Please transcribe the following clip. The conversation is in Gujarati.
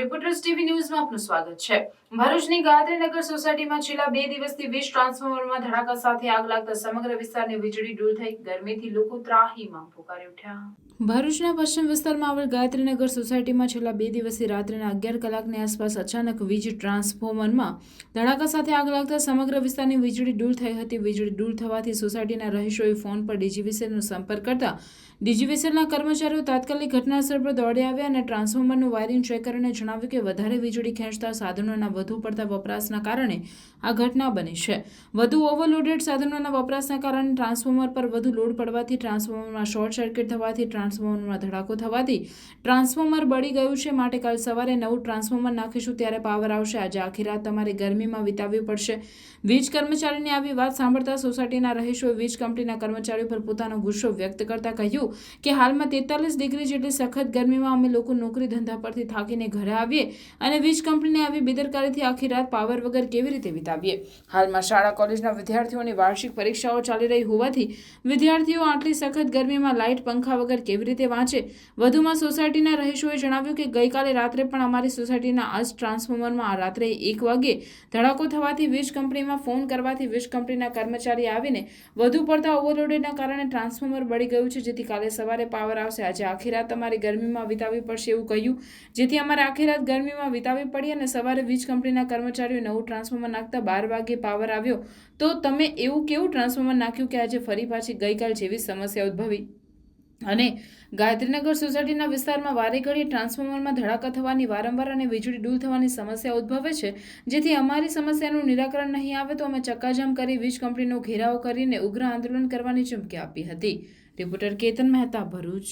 રિપોર્ટર્સ ટીવી ન્યૂઝમાં આપનું સ્વાગત છે। ભરૂચની ગાયત્રીનગર સોસાયટીમાં છેલ્લા 2 દિવસથી વીજ ટ્રાન્સફોર્મરમાં ધડાકા સાથે આગ લાગતા સમગ્ર વિસ્તારની વીજળી ડૂલ થઈ ગરમીથી લોકો ત્રાહીમામ પોકારી ઉઠ્યા। ભરૂચના પશ્ચિમ વિસ્તારમાં આવેલ ગાયત્રીનગર સોસાયટીમાં છેલ્લા 2 દિવસથી રાત્રિના 11 કલાકની આસપાસ અચાનક વીજ ટ્રાન્સફોર્મરમાં ધડાકા સાથે આગ લાગતા સમગ્ર વિસ્તારની વીજળી ડૂલ થઈ હતી। વીજળી ડૂલ થવાથી સોસાયટીના રહીશોએ ફોન પર ડીજીવીસીએલનો સંપર્ક કરતા ડીજીવીસીએલના કર્મચારીઓ તાત્કાલિક ઘટનાસ્થળ પર દોડી આવ્યા અને ટ્રાન્સફોર્મરનું વાયરિંગ ચેક કરીને જણાવ્યું કે વધારે વીજળી ખેંચતા સાધનોના વધુ પડતા વપરાશના કારણે આ ઘટના બની છે। વધુ ઓવરલોડેડ સાધનોના વપરાશના કારણે ટ્રાન્સફોર્મર પર વધુ લોડ પડવાથી ટ્રાન્સફોર્મરમાં શોર્ટ સર્કિટ થવાથી ટ્રાન્સફોર્મરમાં ધડાકો થવાથી ટ્રાન્સફોર્મર બળી ગયું છે। માટે કાલ સવારે નવું ટ્રાન્સફોર્મર નાખીશું ત્યારે પાવર આવશે। આજે આખી રાત તમારે ગરમીમાં વિતાવવી પડશે। વીજ કર્મચારીની આવી વાત સાંભળતા સોસાયટીના રહીશોએ વીજ કંપનીના કર્મચારીઓ પર પોતાનો ગુસ્સો વ્યક્ત કરતા કહ્યું કે હાલમાં 43 ડિગ્રી જેટલી સખત ગરમીમાં અમે લોકો નોકરી ધંધા પરથી થાકીને ઘરે આવીએ અને વીજ કંપનીની આવી બેદરકારીથી આખી રાત પાવર વગર કેવી રીતે વિતાવીએ। હાલમાં શાળા કોલેજના વિદ્યાર્થીઓની વાર્ષિક પરીક્ષાઓ ચાલી રહી હોવાથી વિદ્યાર્થીઓ આટલી સખત ગરમીમાં લાઇટ પંખા વગર કેવી રીતે વાંચે। વધુમાં સોસાયટીના રહીશોએ જણાવ્યું કે ગઈકાલે રાત્રે પણ અમારી સોસાયટીના આ જ ટ્રાન્સફોર્મરમાં રાત્રે 1 વાગ્યે ધડાકો થવાથી વીજ કંપનીમાં ફોન કરવાથી વીજ કંપનીના કર્મચારી આવીને વધુ પડતા ઓવરલોડના કારણે ટ્રાન્સફોર્મર બળી ગયું છે, જેથી કાલે સવારે પાવર આવશે। આજે આખી રાત તમારી ગરમીમાં વિતાવવી પડશે એવું કહ્યું, જેથી અમારે આખી રાત ગરમીમાં વિતાવવી પડી અને સવારે વીજ કંપનીના કર્મચારીઓ નવું ટ્રાન્સફોર્મર નાખતા 12 વાગ્યે પાવર આવ્યો। તો તમે એવું કેવું ટ્રાન્સફોર્મર નાખ્યું કે આજે ફરી પાછી ગઈકાલ જેવી સમસ્યા ઉદ્ભવી અને ગાયત્રીનગર સોસાયટીના વિસ્તારમાં વારે ઘડીએ ટ્રાન્સફોર્મરમાં ધડાકા થવાની વારંવાર અને વીજળી ડૂલ થવાની સમસ્યા ઉદ્ભવે છે, જેથી અમારી સમસ્યાનું નિરાકરણ નહીં આવે તો અમે ચક્કાજામ કરી વીજ કંપનીનો ઘેરાવ કરીને ઉગ્ર આંદોલન કરવાની ચીમકી આપી હતી। રિપોર્ટર કેતન મહેતા, ભરૂચ।